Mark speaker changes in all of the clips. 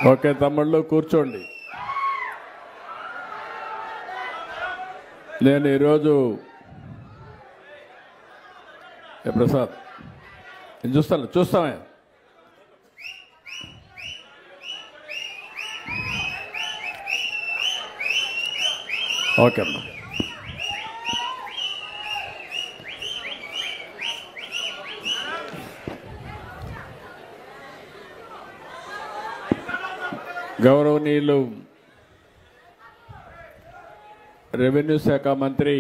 Speaker 1: Okay తమ్ముళ్ళు కూర్చోండి. నేను ఈరోజు ప్రసాద్ నేను చూస్తామే ఓకే అమ్మా. గౌరవనీయులు రెవెన్యూ శాఖ మంత్రి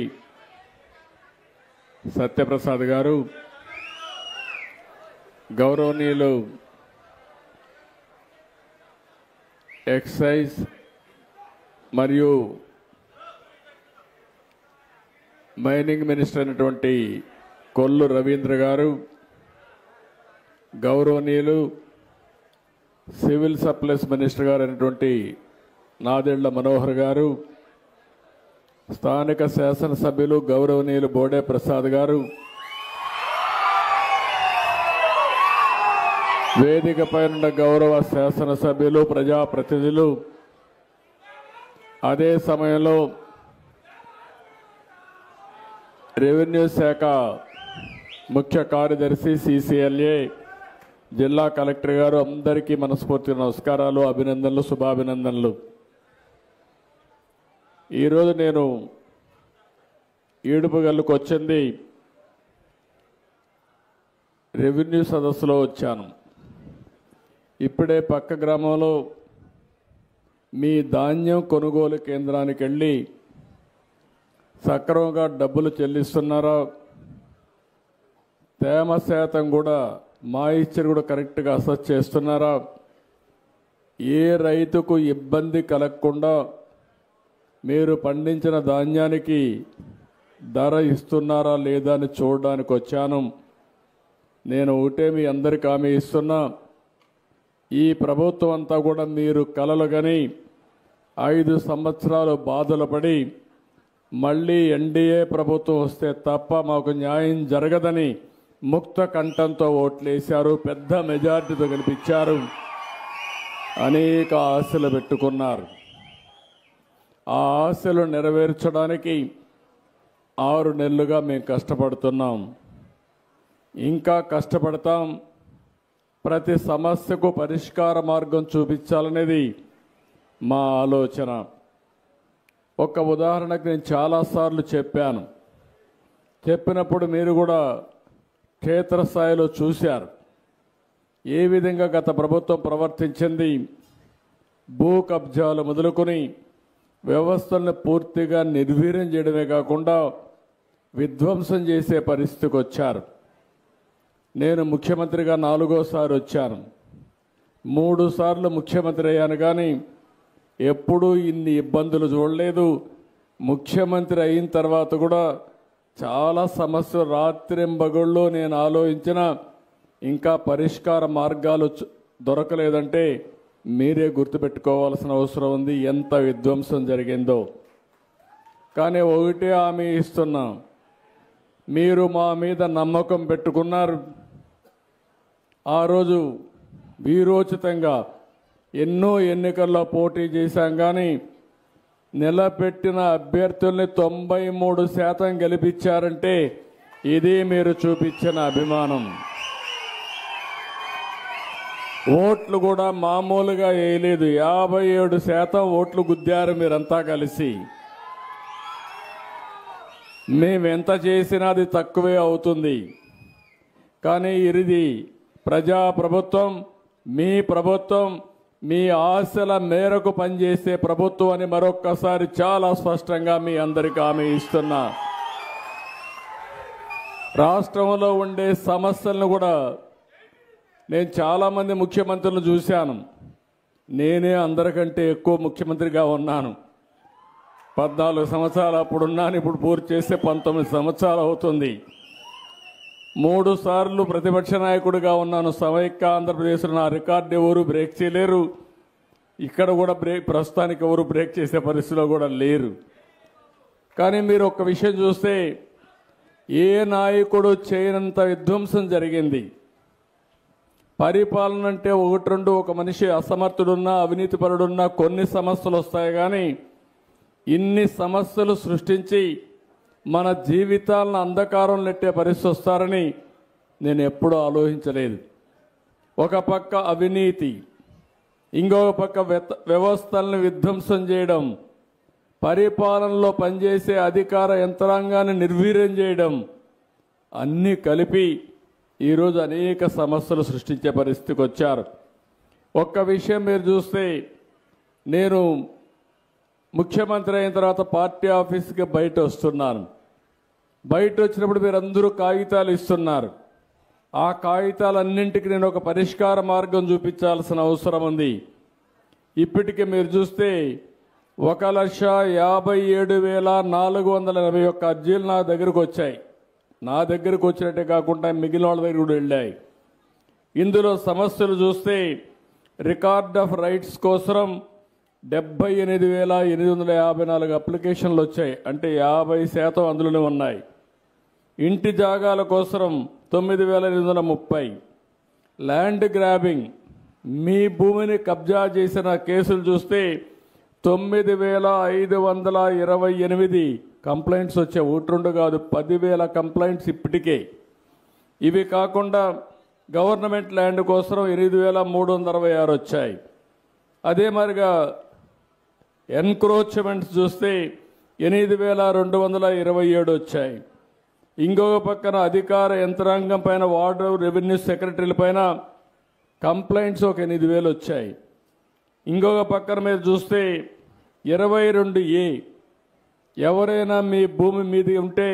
Speaker 1: సత్యప్రసాద్ గారు, గౌరవనీయులు ఎక్సైజ్ మరియు మైనింగ్ మినిస్టర్ అయినటువంటి కొల్లు రవీంద్ర గారు, గౌరవనీయులు సివిల్ సప్లైస్ మినిస్టర్ గారు అయినటువంటి నాదెళ్ల మనోహర్ గారు, స్థానిక శాసనసభ్యులు గౌరవనీయులు బోడే ప్రసాద్ గారు, వేదికపై ఉన్న గౌరవ శాసనసభ్యులు ప్రజాప్రతినిధులు, అదే సమయంలో రెవెన్యూ శాఖ ముఖ్య కార్యదర్శి సిసిఎల్ఏ జిల్లా కలెక్టర్ గారు, అందరికీ మనస్ఫూర్తి నమస్కారాలు, అభినందనలు, శుభాభినందనలు. ఈరోజు నేను ఈడుపుగల్లుకు వచ్చింది రెవెన్యూ సదస్సులో వచ్చాను. ఇప్పుడే పక్క గ్రామంలో మీ ధాన్యం కొనుగోలు కేంద్రానికి వెళ్ళి సక్రమంగా డబ్బులు చెల్లిస్తున్నారా, తేమ శాతం కూడా మాయిశ్చర్ కూడా కరెక్ట్గా అసెస్ చేస్తున్నారా, ఏ రైతుకు ఇబ్బంది కలగకుండా మీరు పండించిన ధాన్యానికి ధర ఇస్తున్నారా లేదా అని చూడడానికి వచ్చాను. నేను ఒకటే మీ అందరికీ హామీ ఇస్తున్నా, ఈ ప్రభుత్వం అంతా కూడా మీరు కలలుగని 5 సంవత్సరాలు బాధలు పడి మళ్ళీ ఎన్డీఏ ప్రభుత్వం వస్తే తప్ప మాకు న్యాయం జరగదని ముక్త కంఠంతో ఓట్లేశారు, పెద్ద మెజార్టీతో గెలిపించారు, అనేక ఆశలు పెట్టుకున్నారు. ఆ ఆశలు నెరవేర్చడానికి 6 నెలలుగా మేము కష్టపడుతున్నాం, ఇంకా కష్టపడతాం. ప్రతి సమస్యకు పరిష్కార మార్గం చూపించాలనేది మా ఆలోచన. ఒక ఉదాహరణకు నేను చాలాసార్లు చెప్పాను, చెప్పినప్పుడు మీరు కూడా క్షేత్రస్థాయిలో చూశారు ఏ విధంగా గత ప్రభుత్వం ప్రవర్తించింది. భూ కబ్జాలు మొదలుకొని వ్యవస్థలను పూర్తిగా నిర్వీర్యం చేయడమే కాకుండా విధ్వంసం చేసే పరిస్థితికి వచ్చారు. నేను ముఖ్యమంత్రిగా 4వసారి వచ్చాను, 3 సార్లు ముఖ్యమంత్రి అయ్యాను, కానీ ఎప్పుడూ ఇన్ని ఇబ్బందులు చూడలేదు. ముఖ్యమంత్రి అయిన తర్వాత కూడా చాలా సమస్యలు రాత్రింబగళ్ళు నేను ఆలోచించిన ఇంకా పరిష్కార మార్గాలు దొరకలేదంటే మీరే గుర్తుపెట్టుకోవాల్సిన అవసరం ఉంది ఎంత విధ్వంసం జరిగిందో. కానీ ఒకటే హామీ ఇస్తున్నాం, మీరు మా మీద నమ్మకం పెట్టుకున్నారు. ఆ రోజు వీరోచితంగా ఎన్నో ఎన్నికల్లో పోటీ చేశాం, కానీ నిలబెట్టిన అభ్యర్థుల్ని 93% గెలిపించారంటే ఇది మీరు చూపించిన అభిమానం. ఓట్లు కూడా మామూలుగా వేయలేదు, 57% ఓట్లు గుద్దారు మీరంతా కలిసి. మేమెంత చేసినా అది తక్కువే అవుతుంది, కానీ ఇది ప్రజాప్రభుత్వం, మీ ప్రభుత్వం, మీ ఆశల మేరకు పనిచేసే ప్రభుత్వం అని మరొక్కసారి చాలా స్పష్టంగా మీ అందరికీ హామీ ఇస్తున్నా. రాష్ట్రంలో ఉండే సమస్యలను కూడా నేను చాలామంది ముఖ్యమంత్రులను చూశాను, నేనే అందరికంటే ఎక్కువ ముఖ్యమంత్రిగా ఉన్నాను. 14 సంవత్సరాలు అప్పుడున్నాను, ఇప్పుడు పూర్తి చేస్తే 19 సంవత్సరాలు అవుతుంది. 3 సార్లు ప్రతిపక్ష నాయకుడిగా ఉన్నాను. సమైక్య ఆంధ్రప్రదేశ్లో నా రికార్డు ఎవరు బ్రేక్ చేయలేరు, ఇక్కడ కూడా ప్రస్తుతానికి ఎవరు బ్రేక్ చేసే పరిస్థితిలో కూడా లేరు. కానీ మీరు ఒక విషయం చూస్తే ఏ నాయకుడు చేయనంత విధ్వంసం జరిగింది. పరిపాలన అంటే ఒకటి రెండు ఒక మనిషి అసమర్థుడున్నా అవినీతిపరుడున్నా కొన్ని సమస్యలు వస్తాయి, కానీ ఇన్ని సమస్యలు సృష్టించి మన జీవితాలను అంధకారం నెట్టే పరిస్థితి వస్తారని నేను ఎప్పుడూ ఆలోచించలేదు. ఒక పక్క అవినీతి, ఇంకొక పక్క వ్యవస్థలను విధ్వంసం చేయడం, పరిపాలనలో పనిచేసే అధికార యంత్రాంగాన్ని నిర్వీర్యం చేయడం, అన్నీ కలిపి ఈరోజు అనేక సమస్యలు సృష్టించే పరిస్థితికి వచ్చారు. ఒక్క విషయం మీరు చూస్తే, నేను ముఖ్యమంత్రి అయిన తర్వాత పార్టీ ఆఫీస్కి బయట వస్తున్నాను. బయట వచ్చినప్పుడు మీరందరూ కాగితాలు ఇస్తున్నారు. ఆ కాగితాలన్నింటికి నేను ఒక పరిష్కార మార్గం చూపించాల్సిన అవసరం ఉంది. ఇప్పటికీ మీరు చూస్తే 1,57,481 అర్జీలు నా దగ్గరకు వచ్చాయి. నా దగ్గరకు వచ్చినట్టే కాకుండా మిగిలిన వాళ్ళ దగ్గర కూడా వెళ్ళాయి. ఇందులో సమస్యలు చూస్తే రికార్డ్ ఆఫ్ రైట్స్ కోసం 78,854 అప్లికేషన్లు వచ్చాయి, అంటే 50% అందులోనే ఉన్నాయి. ఇంటి జాగాల కోసం 9,830. ల్యాండ్ గ్రాబింగ్, మీ భూమిని కబ్జా చేసిన కేసులు చూస్తే 9,528 కంప్లైంట్స్ వచ్చాయి. ఒకటి రెండు కాదు, 10,000 కంప్లైంట్స్ ఇప్పటికే. ఇవి కాకుండా గవర్నమెంట్ ల్యాండ్ కోసం 8,366 వచ్చాయి. అదే మరిగా ఎన్క్రోచ్మెంట్స్ చూస్తే 8,227 వచ్చాయి. ఇంకొక పక్కన అధికార యంత్రాంగం పైన వార్డు రెవెన్యూ సెక్రటరీల పైన కంప్లైంట్స్ ఒక 8,000 వచ్చాయి. ఇంకొక పక్కన మీరు చూస్తే 22A, ఎవరైనా మీ భూమి మీది ఉంటే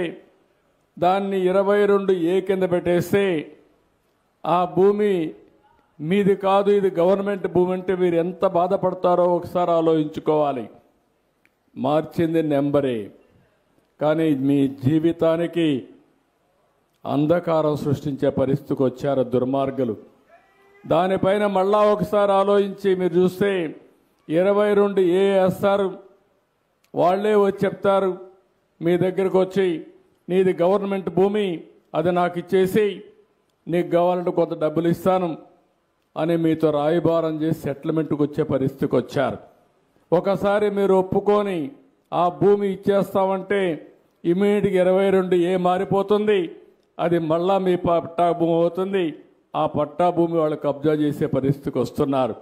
Speaker 1: దాన్ని 22A కింద పెట్టేస్తే ఆ భూమి మీది కాదు, ఇది గవర్నమెంట్ భూమి అంటే మీరు ఎంత బాధపడతారో ఒకసారి ఆలోచించుకోవాలి. మార్చింది నెంబరే, కానీ మీ జీవితానికి అంధకారం సృష్టించే పరిస్థితికి వచ్చారు దుర్మార్గులు. దానిపైన మళ్ళా ఒకసారి ఆలోచించి మీరు చూస్తే 22A వేస్తారు. వాళ్ళే వచ్చి చెప్తారు మీ దగ్గరకు వచ్చి, నీది గవర్నమెంట్ భూమి, అది నాకు ఇచ్చేసి నీకు కావాలంటే కొంత డబ్బులు ఇస్తాను అని మీతో రాయబారం చేసి సెటిల్మెంట్కి వచ్చే పరిస్థితికి వచ్చారు. ఒకసారి మీరు ఒప్పుకొని ఆ భూమి ఇచ్చేస్తామంటే ఇమీడియట్గా 22A మారిపోతుంది, అది మళ్ళా మీ పట్టా భూమి అవుతుంది. ఆ పట్టా భూమి వాళ్ళు కబ్జా చేసే పరిస్థితికి వస్తున్నారు.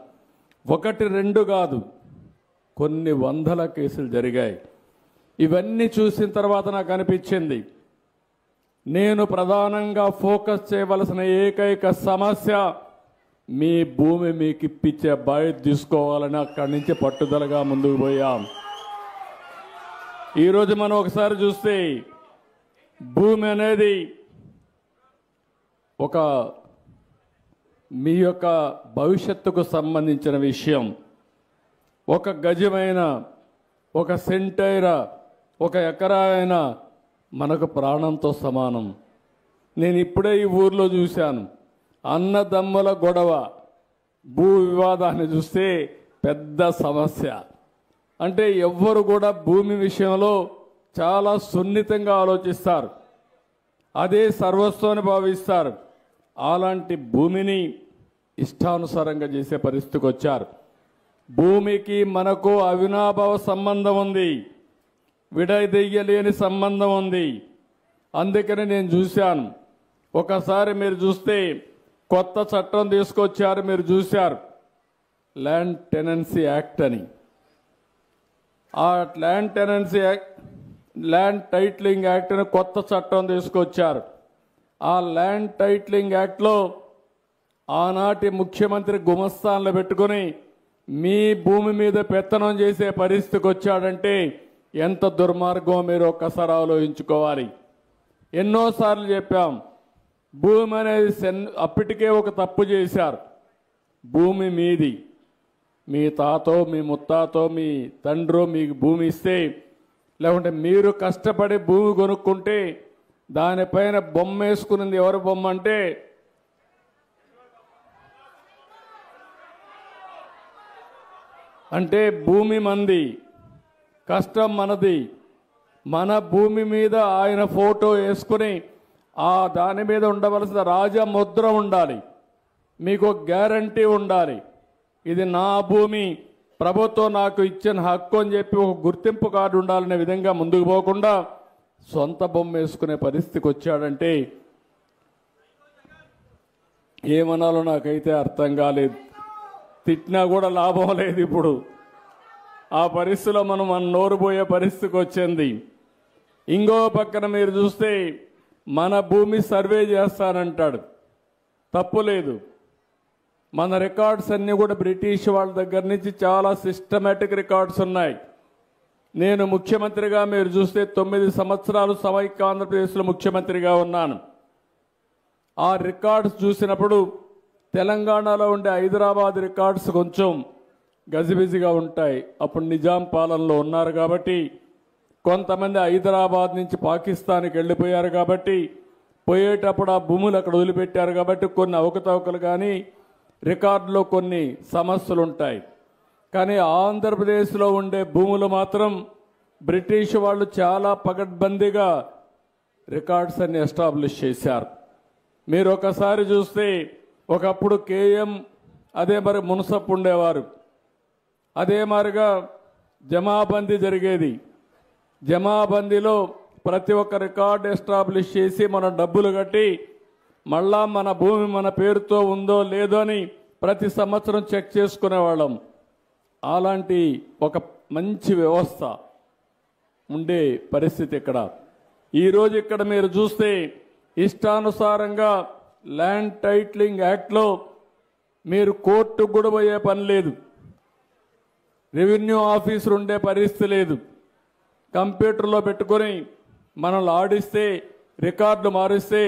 Speaker 1: 1 2 కాదు, కొన్ని వందల కేసులు జరిగాయి. ఇవన్నీ చూసిన తర్వాత నాకు అనిపించింది, నేను ప్రధానంగా ఫోకస్ చేయవలసిన ఏకైక సమస్య మీ భూమి మీకు ఇప్పించే బాధ్యత తీసుకోవాలని అక్కడి నుంచి పట్టుదలగా ముందుకు పోయాం. ఈరోజు మనం ఒకసారి చూస్తే భూమి అనేది ఒక మీ యొక్క భవిష్యత్తుకు సంబంధించిన విషయం. ఒక గజమైన, ఒక సెంటైరా, ఒక ఎకరా అయినా మనకు ప్రాణంతో సమానం. నేను ఇప్పుడే ఈ ఊర్లో చూశాను, అన్నదమ్ముల గొడవ, భూ వివాదాన్ని చూస్తే పెద్ద సమస్య. అంటే ఎవ్వరు కూడా భూమి విషయంలో చాలా సున్నితంగా ఆలోచిస్తారు, అదే సర్వస్వాన్ని భావిస్తారు. అలాంటి భూమిని ఇష్టానుసారంగా చేసే పరిస్థితికి వచ్చారు. భూమికి మనకు అవినాభావ సంబంధం ఉంది, విడదీయలేని సంబంధం ఉంది. అందుకని నేను చూశాను, ఒకసారి మీరు చూస్తే కొత్త చట్టం తీసుకొచ్చారు, మీరు చూశారు, ల్యాండ్ టెనెన్సీ యాక్ట్ అని. ఆ land tenancy act, land titling act అని కొత్త చట్టం తీసుకొచ్చారు. ఆ ల్యాండ్ టైటిలింగ్ యాక్ట్లో ఆనాటి ముఖ్యమంత్రి గుమస్తాన్లు పెట్టుకుని మీ భూమి మీద పెత్తనం చేసే పరిస్థితికి వచ్చాడంటే ఎంత దుర్మార్గం మీరు ఒక్కసారి ఆలోచించుకోవాలి. ఎన్నోసార్లు చెప్పాం, భూమి అనేది అప్పటికే ఒక తప్పు చేశారు. భూమి మీది, మీ తాతో మీ ముత్తాతో మీ తండ్రో మీకు భూమి ఇస్తే, లేకుంటే మీరు కష్టపడి భూమి కొనుక్కుంటే దానిపైన బొమ్మ వేసుకున్నది ఎవరి బొమ్మ అంటే భూమి మంది, కష్టం మనది. మన భూమి మీద ఆయన ఫోటో వేసుకుని ఆ దాని మీద ఉండవలసిన రాజముద్ర ఉండాలి. మీకు ఒక గ్యారంటీ ఉండాలి. ఇది నా భూమి, ప్రభుత్వం నాకు ఇచ్చిన హక్కు అని చెప్పి ఒక గుర్తింపు కార్డు ఉండాలనే విధంగా ముందుకు పోకుండా సొంత బొమ్మ వేసుకునే పరిస్థితికి వచ్చాడంటే ఏమనాలో నాకైతే అర్థం కాలేదు. తిట్టినా కూడా లాభం లేదు. ఇప్పుడు ఆ పరిస్థితిలో మన నోరు పోయే పరిస్థితికి వచ్చింది. ఇంకో పక్కన మీరు చూస్తే మన భూమి సర్వే చేస్తానంటాడు. తప్పు లేదు. మన రికార్డ్స్ అన్నీ కూడా బ్రిటిష్ వాళ్ళ దగ్గర నుంచి చాలా సిస్టమేటిక్ రికార్డ్స్ ఉన్నాయి. నేను ముఖ్యమంత్రిగా మీరు చూస్తే 9 సంవత్సరాలు సమైక్య ఆంధ్రప్రదేశ్లో ముఖ్యమంత్రిగా ఉన్నాను. ఆ రికార్డ్స్ చూసినప్పుడు తెలంగాణలో ఉండే హైదరాబాద్ రికార్డ్స్ కొంచెం గజిబిజిగా ఉంటాయి. అప్పుడు నిజాం పాలనలో ఉన్నారు కాబట్టి, కొంతమంది హైదరాబాద్ నుంచి పాకిస్తాన్కి వెళ్ళిపోయారు కాబట్టి, పోయేటప్పుడు ఆ భూములు అక్కడ వదిలిపెట్టారు కాబట్టి కొన్ని అవకతవకలు కానీ రికార్డులో కొన్ని సమస్యలు ఉంటాయి. కానీ ఆంధ్రప్రదేశ్లో ఉండే భూములు మాత్రం బ్రిటిష్ వాళ్ళు చాలా పకడ్బందీగా రికార్డ్స్ అన్ని ఎస్టాబ్లిష్ చేశారు. మీరు ఒకసారి చూస్తే ఒకప్పుడు కేఎం, అదే మరి మున్సప్ ఉండేవారు, అదే మారిగా జమాబందీ జరిగేది. జమాబందీలో ప్రతి ఒక్క రికార్డు ఎస్టాబ్లిష్ చేసి మనం డబ్బులు కట్టి మళ్ళా మన భూమి మన పేరుతో ఉందో లేదో అని ప్రతి సంవత్సరం చెక్ చేసుకునేవాళ్ళం. అలాంటి ఒక మంచి వ్యవస్థ ఉండే పరిస్థితి ఇక్కడ. ఈరోజు ఇక్కడ మీరు చూస్తే ఇష్టానుసారంగా ల్యాండ్ టైటిలింగ్ యాక్ట్లో మీరు కోర్టుకు కూడా పోయే పని లేదు, రెవెన్యూ ఆఫీసర్ ఉండే పరిస్థితి లేదు. కంప్యూటర్లో పెట్టుకొని మనల్ని ఆడిస్తే రికార్డు మారిస్తే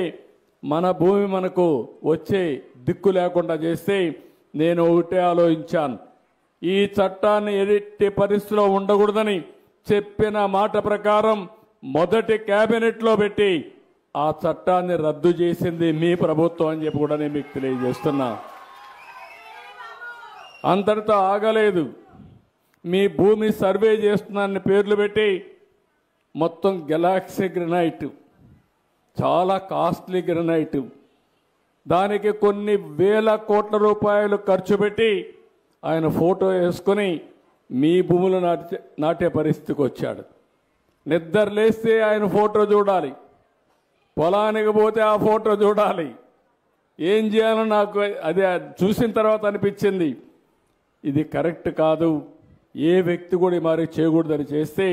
Speaker 1: మన భూమి మనకు వచ్చే దిక్కు లేకుండా చేస్తే నేను ఒకటే ఆలోచించాను, ఈ చట్టాన్ని ఎట్టి పరిస్థితిలో ఉండకూడదని చెప్పిన మాట ప్రకారం మొదటి కేబినెట్లో పెట్టి ఆ చట్టాన్ని రద్దు చేసింది మీ ప్రభుత్వం అని చెప్పి కూడా నేను మీకు తెలియజేస్తున్నా. అంతటితో ఆగలేదు. మీ భూమి సర్వే చేస్తున్నానని పేర్లు పెట్టి మొత్తం గెలాక్సీ గ్రనైట్, చాలా కాస్ట్లీ గ్రనైట్, దానికి కొన్ని వేల కోట్ల రూపాయలు ఖర్చు పెట్టి ఆయన ఫోటో వేసుకొని మీ భూములు నాటే పరిస్థితికి వచ్చాడు. నిద్ర లేస్తే ఆయన ఫోటో చూడాలి, పొలానికి పోతే ఆ ఫోటో చూడాలి. ఏం చేయాలో నాకు అదే చూసిన తర్వాత అనిపించింది, ఇది కరెక్ట్ కాదు, ఏ వ్యక్తి కూడా మరి చేయకూడదని చేస్తే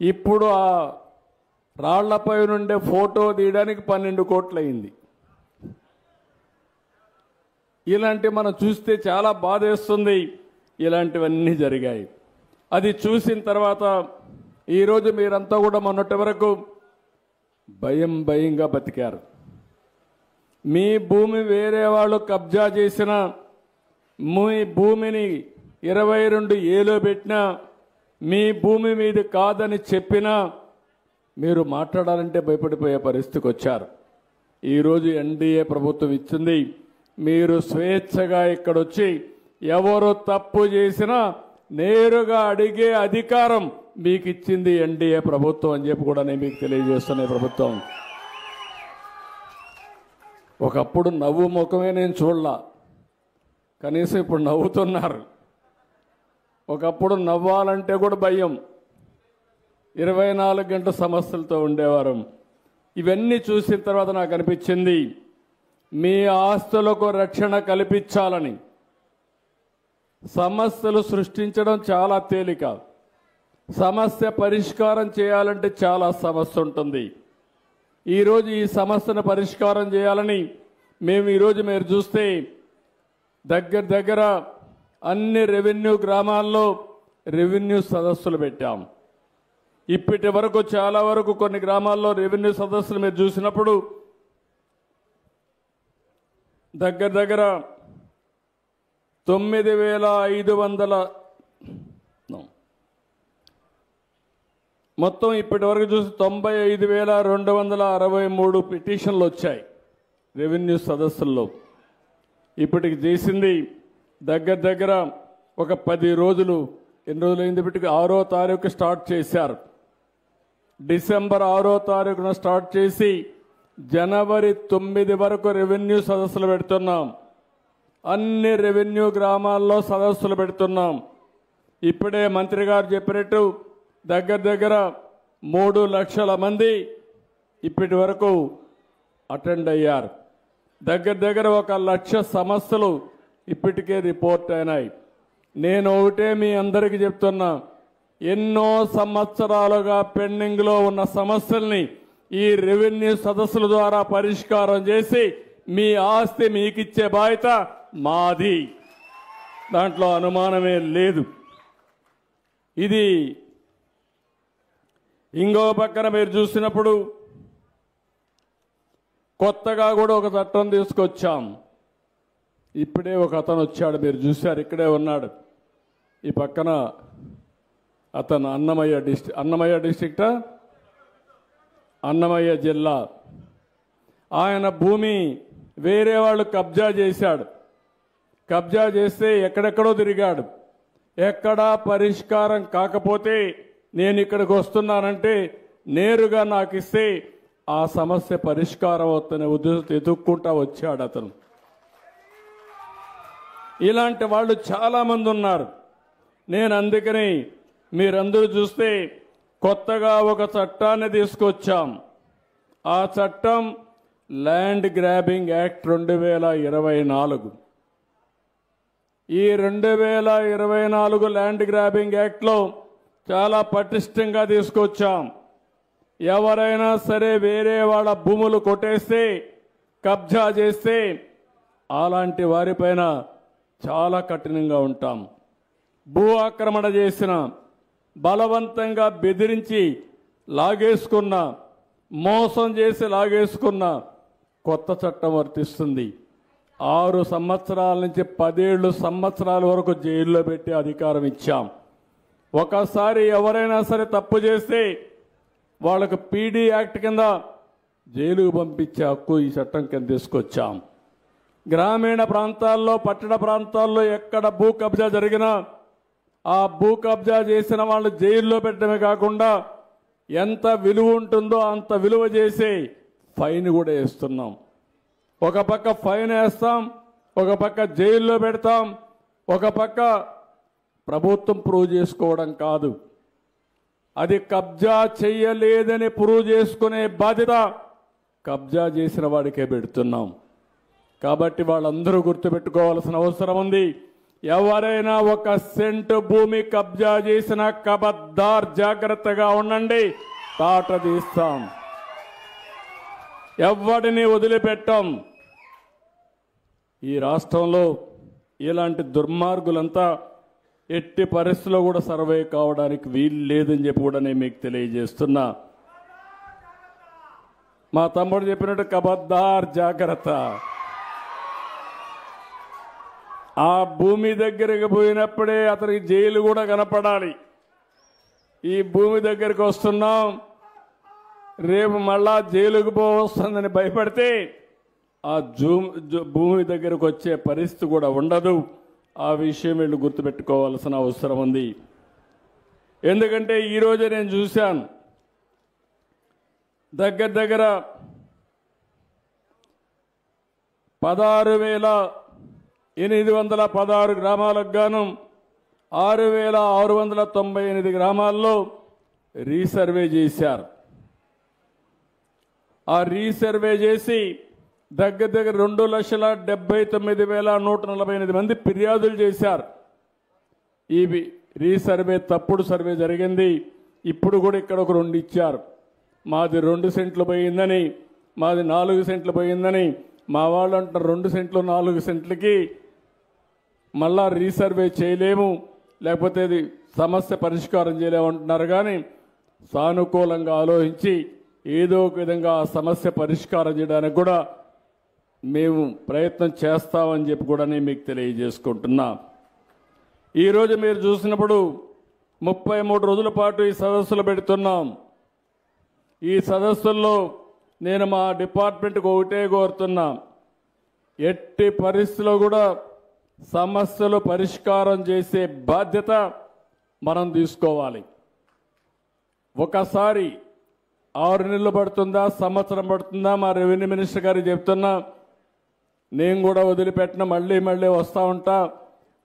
Speaker 1: ఇప్పుడు ఆ రాళ్లపై నుండే ఫోటో తీయడానికి 12 కోట్లు అయింది. ఇలాంటి మనం చూస్తే చాలా బాధేస్తుంది. ఇలాంటివన్నీ జరిగాయి. అది చూసిన తర్వాత ఈరోజు మీరంతా కూడా మొన్నటి వరకు భయంగా బతికారు. మీ భూమి వేరే వాళ్ళు కబ్జా చేసిన, మీ భూమిని 22A పెట్టినా, మీ భూమి మీది కాదని చెప్పినా మీరు మాట్లాడాలంటే భయపడిపోయే పరిస్థితికి వచ్చారు. ఈరోజు ఎన్డీఏ ప్రభుత్వం ఇచ్చింది, మీరు స్వేచ్ఛగా ఇక్కడొచ్చి ఎవరు తప్పు చేసినా నేరుగా అడిగే అధికారం మీకు ఇచ్చింది ఎన్డీఏ ప్రభుత్వం అని చెప్పి కూడా నేను మీకు తెలియజేస్తున్న ప్రభుత్వం. ఒకప్పుడు నవ్వు ముఖమే నేను చూడలా, కనీసం ఇప్పుడు నవ్వుతున్నారు. ఒకప్పుడు నవ్వాలంటే కూడా భయం, 24 గంటల సమస్యలతో ఉండేవారు. ఇవన్నీ చూసిన తర్వాత నాకు అనిపించింది, మీ ఆస్తులకు రక్షణ కల్పించాలని. సమస్యలు సృష్టించడం చాలా తేలిక, సమస్య పరిష్కారం చేయాలంటే చాలా సమస్య ఉంటుంది. ఈరోజు ఈ సమస్యను పరిష్కారం చేయాలని మేము ఈరోజు మీరు చూస్తే దగ్గర అన్ని రెవెన్యూ గ్రామాల్లో రెవెన్యూ సదస్సులు పెట్టాం. ఇప్పటి వరకు చాలా వరకు కొన్ని గ్రామాల్లో రెవెన్యూ సదస్సులు మీరు చూసినప్పుడు దగ్గర 9,500 మొత్తం ఇప్పటి వరకు చూసి 95,263 పిటిషన్లు వచ్చాయి రెవెన్యూ సదస్సుల్లో. ఇప్పటికి చేసింది దగ్గర ఒక 10 రోజులు. ఎన్ని రోజులైంది? ఇప్పటికి 6వ తారీఖు స్టార్ట్ చేశారు. డిసెంబర్ 6వ తారీఖున స్టార్ట్ చేసి జనవరి 9 వరకు రెవెన్యూ సదస్సులు పెడుతున్నాం. అన్ని రెవెన్యూ గ్రామాల్లో సదస్సులు పెడుతున్నాం. ఇప్పుడే మంత్రి గారు చెప్పినట్టు దగ్గర 3 లక్షల మంది ఇప్పటి వరకు అటెండ్ అయ్యారు. దగ్గర 1 లక్ష సమస్యలు ఇప్పటికే రిపోర్ట్ అయినాయి. నేను ఒకటే మీ అందరికీ చెప్తున్నా, ఎన్నో సంవత్సరాలుగా పెండింగ్లో ఉన్న సమస్యల్ని ఈ రెవెన్యూ సదస్సుల ద్వారా పరిష్కారం చేసి మీ ఆస్తి మీకిచ్చే బాధ్యత మాది. దాంట్లో అనుమానమే లేదు. ఇది ఇంకో పక్కన మీరు చూసినప్పుడు కొత్తగా కూడా ఒక చట్టం తీసుకొచ్చాం. ఇప్పుడే ఒక అతను వచ్చాడు, మీరు చూశారు, ఇక్కడే ఉన్నాడు. ఈ పక్కన అతను అన్నమయ్య డిస్ట్రిక్టా, అన్నమయ్య జిల్లా. ఆయన భూమి వేరే వాళ్ళు కబ్జా చేశాడు. కబ్జా చేస్తే ఎక్కడెక్కడో తిరిగాడు. ఎక్కడా పరిష్కారం కాకపోతే నేను ఇక్కడికి వస్తున్నానంటే నేరుగా నాకు ఇస్తే ఆ సమస్య పరిష్కారం అవుతున్న ఉద్దేశంతో ఎదుక్కుంటా వచ్చాడు అతను. ఇలాంటి వాళ్ళు చాలామంది ఉన్నారు. నేను అందుకని మీరందరూ చూస్తే కొత్తగా ఒక చట్టాన్ని తీసుకొచ్చాం. ఆ చట్టం ల్యాండ్ గ్రాబింగ్ యాక్ట్ 2024. ఈ 2024 ల్యాండ్ గ్రాబింగ్ యాక్ట్లో చాలా పటిష్టంగా తీసుకొచ్చాం. ఎవరైనా సరే వేరే వాళ్ళ భూములు కొట్టేస్తే, కబ్జా చేస్తే అలాంటి వారిపైన చాలా కఠినంగా ఉంటాం. భూ ఆక్రమణ చేసిన, బలవంతంగా బెదిరించి లాగేసుకున్న, మోసం చేసి లాగేసుకున్న కొత్త చట్టం వర్తిస్తుంది. 6 సంవత్సరాల నుంచి 17 సంవత్సరాల వరకు జైల్లో పెట్టే అధికారం ఇచ్చాం. ఒకసారి ఎవరైనా సరే తప్పు చేస్తే వాళ్ళకు పీడీ యాక్ట్ కింద జైలుకు పంపించే హక్కు ఈ చట్టం కింద తీసుకొచ్చాం. గ్రామీణ ప్రాంతాల్లో, పట్టణ ప్రాంతాల్లో ఎక్కడ భూ కబ్జా జరిగినా ఆ భూ కబ్జా చేసిన వాళ్ళు జైల్లో పెట్టడమే కాకుండా ఎంత విలువ ఉంటుందో అంత విలువ చేసి ఫైన్ కూడా వేస్తున్నాం. ఒక పక్క ఫైన్ వేస్తాం, ఒక పక్క జైల్లో పెడతాం, ఒక పక్క ప్రభుత్వం ప్రూవ్ చేసుకోవడం కాదు, అది కబ్జా చెయ్యలేదని ప్రూవ్ చేసుకునే బాధ్యత కబ్జా చేసిన వాడికే పెడుతున్నాం. కాబట్టి వాళ్ళందరూ గుర్తుపెట్టుకోవాల్సిన అవసరం ఉంది. ఎవరైనా 1 సెంటు భూమి కబ్జా చేసిన కబద్దార్, జాగ్రత్తగా ఉండండి, తాట తీస్తాం, ఎవడిని వదిలిపెట్టాం. ఈ రాష్ట్రంలో ఇలాంటి దుర్మార్గులంతా ఎట్టి పరిస్థితుల్లో కూడా సర్వే కావడానికి వీలు లేదని చెప్పి కూడా నేను మీకు తెలియజేస్తున్నా. మా తమ్ముడు చెప్పినట్టు కబద్దార్, జాగ్రత్త. ఆ భూమి దగ్గరికి పోయినప్పుడే అతనికి జైలు కూడా కనపడాలి. ఈ భూమి దగ్గరికి వస్తున్నాం, రేపు మళ్ళా జైలుకు పోవస్తుందని భయపడితే ఆ భూమి దగ్గరకు వచ్చే పరిస్థితి కూడా ఉండదు. ఆ విషయం వీళ్ళు గుర్తుపెట్టుకోవాల్సిన అవసరం ఉంది. ఎందుకంటే ఈరోజు నేను చూశాను, దగ్గర 16,816 గ్రామాలకు గాను 6,698 గ్రామాల్లో రీసర్వే చేశారు. ఆ రీసర్వే చేసి దగ్గర 2,79,148 మంది ఫిర్యాదులు చేశారు. ఈ రీసర్వే తప్పుడు సర్వే జరిగింది. ఇప్పుడు కూడా ఇక్కడ ఒక 2 ఇచ్చారు. మాది 2 సెంట్లు పోయిందని, మాది 4 సెంట్లు పోయిందని. మా వాళ్ళు అంటారు 2 సెంట్లు 4 సెంట్లకి మళ్ళా రీసర్వే చేయలేము, లేకపోతే ఇది సమస్య పరిష్కారం చేయలేము అంటున్నారు. కానీ సానుకూలంగా ఆలోచించి ఏదో ఒక విధంగా ఆ సమస్య పరిష్కారం చేయడానికి కూడా మేము ప్రయత్నం చేస్తామని చెప్పి కూడా నేను మీకు తెలియజేసుకుంటున్నా. ఈరోజు మీరు చూసినప్పుడు 33 రోజుల పాటు ఈ సదస్సులు పెడుతున్నాం. ఈ సదస్సుల్లో నేను మా డిపార్ట్మెంట్కి ఒకటే కోరుతున్నా, ఎట్టి పరిస్థితుల్లో కూడా సమస్యలు పరిష్కారం చేసే బాధ్యత మనం తీసుకోవాలి. ఒకసారి 6 నెలలు పడుతుందా, సంవత్సరం పడుతుందా, మా రెవెన్యూ మినిస్టర్ గారికి చెప్తున్నా, నేను కూడా వదిలిపెట్టిన మళ్ళీ మళ్ళీ వస్తూ ఉంటా.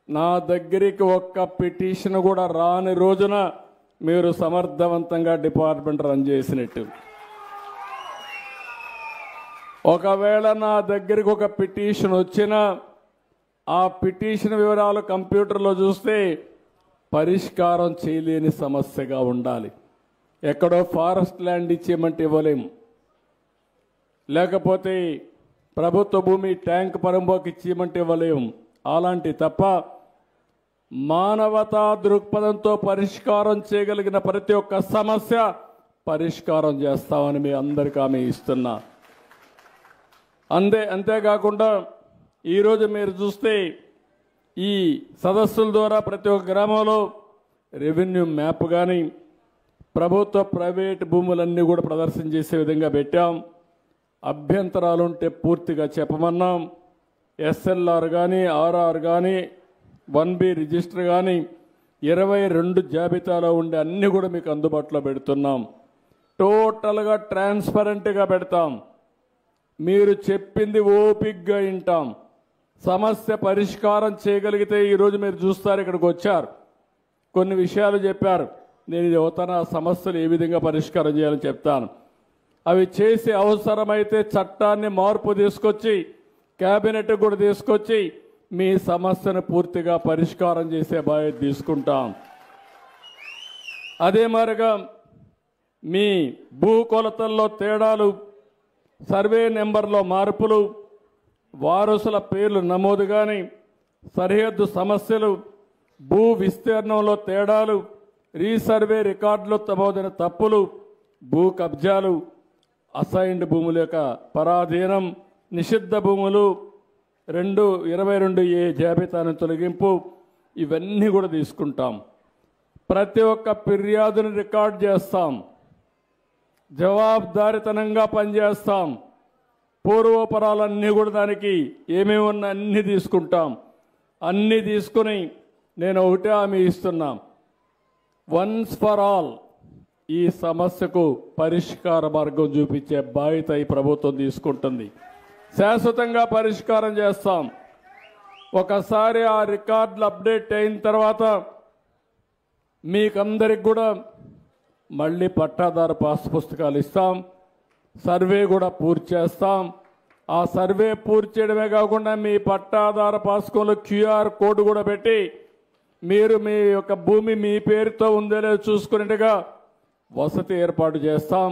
Speaker 1: నా దగ్గరికి ఒక్క పిటిషన్ కూడా రాని రోజున మీరు సమర్థవంతంగా డిపార్ట్మెంట్ రన్ చేసినట్టు. ఒకవేళ నా దగ్గరికి ఒక పిటిషన్ వచ్చినా ఆ పిటిషన్ వివరాలు కంప్యూటర్లో చూస్తే పరిష్కారం చేయలేని సమస్యగా ఉండాలి. ఎక్కడో ఫారెస్ట్ ల్యాండ్ ఇచ్చేయమంటే ఇవ్వలేము, లేకపోతే ప్రభుత్వ భూమి ట్యాంక్ పరంబోకి ఇచ్చేయమంటే ఇవ్వలేము. అలాంటి తప్ప మానవతా దృక్పథంతో పరిష్కారం చేయగలిగిన ప్రతి ఒక్క సమస్య పరిష్కారం చేస్తామని మీ అందరికీ హామీ ఇస్తున్నా. అంతేకాకుండా ఈరోజు మీరు చూస్తే ఈ సదస్సుల ద్వారా ప్రతి ఒక్క గ్రామంలో రెవెన్యూ మ్యాప్ కానీ ప్రభుత్వ ప్రైవేట్ భూములన్నీ కూడా ప్రదర్శన చేసే విధంగా పెట్టాం. అభ్యంతరాలు ఉంటే పూర్తిగా చెప్పమన్నాం. ఎస్ఎల్ఆర్ కానీ ఆర్ఆర్ కానీ 1B రిజిస్టర్ కానీ 22 జాబితాలో ఉండే అన్నీ కూడా మీకు అందుబాటులో పెడుతున్నాం. టోటల్గా ట్రాన్స్పరెంట్గా పెడతాం. మీరు చెప్పింది ఓపిక్గా వింటాం. సమస్య పరిష్కారం చేయగలిగితే ఈరోజు మీరు చూస్తారు, ఇక్కడికి వచ్చారు, కొన్ని విషయాలు చెప్పారు. నేను ఇది అవుతాను, ఆ సమస్యలు ఏ విధంగా పరిష్కారం చేయాలని చెప్తాను. అవి చేసే అవసరమైతే చట్టాన్ని మార్పు తీసుకొచ్చి కేబినెట్ కూడా తీసుకొచ్చి మీ సమస్యను పూర్తిగా పరిష్కారం చేసే బాధ్యత తీసుకుంటాం. అదే మాదిరిగా మీ భూ కొలతల్లో తేడాలు, సర్వే నెంబర్లో మార్పులు, వారసుల పేర్లు నమోదు కానీ, సరిహద్దు సమస్యలు, భూ విస్తీర్ణంలో తేడాలు, రీసర్వే రికార్డులో నమోదైన తప్పులు, భూ కబ్జాలు, అసైన్డ్ భూముల యొక్క పరాధీనం, నిషిద్ధ భూములు 22A జాబితాను తొలగింపు, ఇవన్నీ కూడా తీసుకుంటాం. ప్రతి ఒక్క ఫిర్యాదును రికార్డ్ చేస్తాం. జవాబుదారీతనంగా పనిచేస్తాం. పూర్వపరాలన్నీ కూడా దానికి ఏమేమి ఉన్నా అన్నీ తీసుకుంటాం. అన్నీ తీసుకుని నేను ఒకటే హామీ ఇస్తున్నాం, వన్స్ ఫర్ ఆల్ ఈ సమస్యకు పరిష్కార మార్గం చూపించే బాధ్యత ఈ ప్రభుత్వం తీసుకుంటుంది. శాశ్వతంగా పరిష్కారం చేస్తాం. ఒకసారి ఆ రికార్డులు అప్డేట్ అయిన తర్వాత మీకందరికి కూడా మళ్ళీ పట్టాదారు పాస్ పుస్తకాలు ఇస్తాం. సర్వే కూడా పూర్తి చేస్తాం. ఆ సర్వే పూర్తి చేయడమే కాకుండా మీ పట్టాదారు పాస్కంలో QR కోడ్ కూడా పెట్టి మీరు మీ యొక్క భూమి మీ పేరుతో ఉందో లేదో చూసుకునేట్టుగా వసతి ఏర్పాటు చేస్తాం.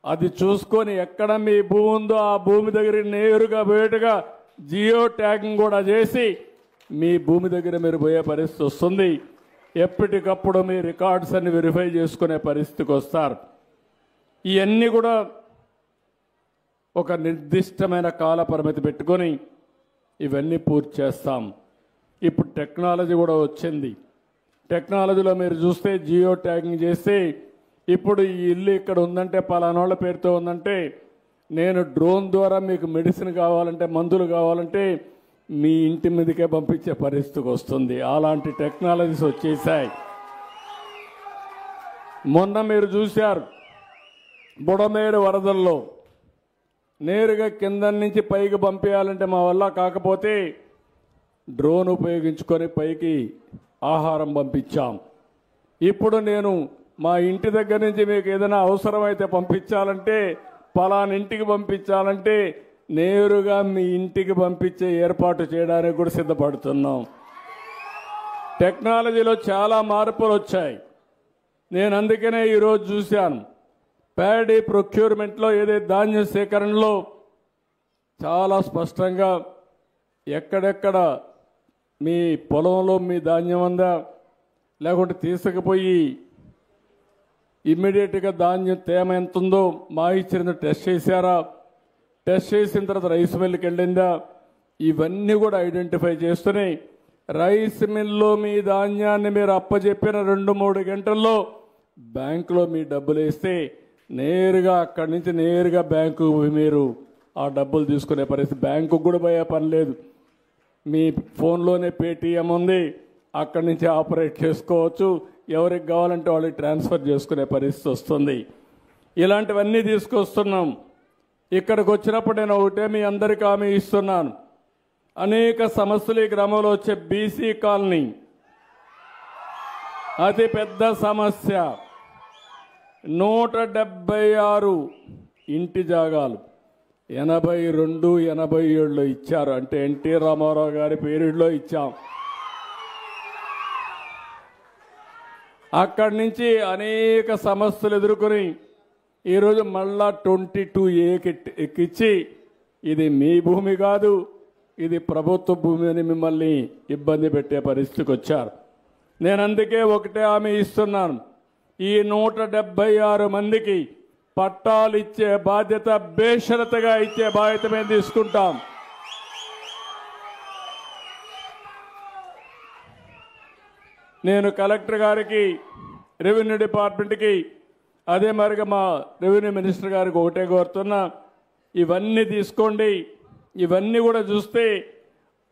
Speaker 1: అది చూసుకొని ఎక్కడ మీ భూమి ఉందో ఆ భూమి దగ్గరికి నేరుగా పోయేట్టుగా జియో ట్యాగింగ్ కూడా చేసి మీ భూమి దగ్గర మీరు పోయే పరిస్థితి వస్తుంది. ఎప్పటికప్పుడు మీ రికార్డ్స్ అన్ని వెరిఫై చేసుకునే పరిస్థితికి వస్తారు. ఇవన్నీ కూడా ఒక నిర్దిష్టమైన కాల పరిమితి పెట్టుకొని ఇవన్నీ పూర్తి చేస్తాం. ఇప్పుడు టెక్నాలజీ కూడా వచ్చింది. టెక్నాలజీలో మీరు చూస్తే జియో ట్యాగింగ్ చేస్తే ఇప్పుడు ఈ ఇల్లు ఇక్కడ ఉందంటే పలానోళ్ళ పేరుతో ఉందంటే నేను డ్రోన్ ద్వారా మీకు మెడిసిన్ కావాలంటే మందులు కావాలంటే మీ ఇంటి మీదకే పంపించే పరిస్థితికి వస్తుంది. అలాంటి టెక్నాలజీస్ వచ్చేసాయి. మొన్న మీరు చూశారు బుడమేరు వరదల్లో నేరుగా కింద నుంచి పైకి పంపించాలంటే మా వల్ల కాకపోతే డ్రోన్ ఉపయోగించుకొని పైకి ఆహారం పంపించాం. ఇప్పుడు నేను మా ఇంటి దగ్గర నుంచి మీకు ఏదైనా అవసరమైతే పంపించాలంటే పలానా ఇంటికి పంపించాలంటే నేరుగా మీ ఇంటికి పంపించే ఏర్పాటు చేయడానికి కూడా సిద్ధపడుతున్నాం. టెక్నాలజీలో చాలా మార్పులు వచ్చాయి. నేను అందుకనే ఈరోజు చూశాను ప్యాడీ ప్రొక్యూర్మెంట్లో ఏదైతే ధాన్య సేకరణలో చాలా స్పష్టంగా ఎక్కడెక్కడ మీ పొలంలో మీ ధాన్యం ఉందా లేకుంటే తీసుకుపోయి ఇమ్మీడియట్గా ధాన్యం తేమ ఎంత ఉందో మాయిశ్చర్ టెస్ట్ చేశారా, టెస్ట్ చేసిన తర్వాత రైస్ మిల్కి వెళ్ళిందా, ఇవన్నీ కూడా ఐడెంటిఫై చేస్తూనే రైస్ మిల్లో మీ ధాన్యాన్ని మీరు అప్పచెప్పిన 2-3 గంటల్లో బ్యాంకులో మీ డబ్బులు వేస్తే నేరుగా అక్కడి నుంచి నేరుగా బ్యాంకు మీరు ఆ డబ్బులు తీసుకునే పరిస్థితి. బ్యాంకుకు కూడా పోయే పని లేదు. మీ ఫోన్లోనే పేటీఎం ఉంది, అక్కడి నుంచి ఆపరేట్ చేసుకోవచ్చు. ఎవరికి కావాలంటే వాళ్ళకి ట్రాన్స్ఫర్ చేసుకునే పరిస్థితి వస్తుంది. ఇలాంటివన్నీ తీసుకొస్తున్నాం. ఇక్కడికి వచ్చినప్పుడు నేను ఒకటే మీ అందరికీ హామీ ఇస్తున్నాను, అనేక సమస్యలు ఈ గ్రామంలో వచ్చే బీసీ కాలనీ అతి పెద్ద సమస్య. 176 ఇంటి జాగాలు 82, 87లో ఇచ్చారు. అంటే ఎన్టీ రామారావు గారి పీరియడ్లో ఇచ్చాం. అక్కడి నుంచి అనేక సమస్యలు ఎదుర్కొని ఈరోజు మళ్ళా 22A ఎక్కించి ఇది మీ భూమి కాదు, ఇది ప్రభుత్వ భూమి అని మిమ్మల్ని ఇబ్బంది పెట్టే పరిస్థితికి వచ్చారు. నేను అందుకే ఒకటే హామీ ఇస్తున్నాను, ఈ 176 మందికి పట్టాలు ఇచ్చే బాధ్యత బేషరతుగా ఇచ్చే బాధ్యత మేము తీసుకుంటాం. నేను కలెక్టర్ గారికి, రెవెన్యూ డిపార్ట్మెంట్కి, అదే మరిగా మా రెవెన్యూ మినిస్టర్ గారికి ఒకటే కోరుతున్నా, ఇవన్నీ తీసుకోండి. ఇవన్నీ కూడా చూస్తే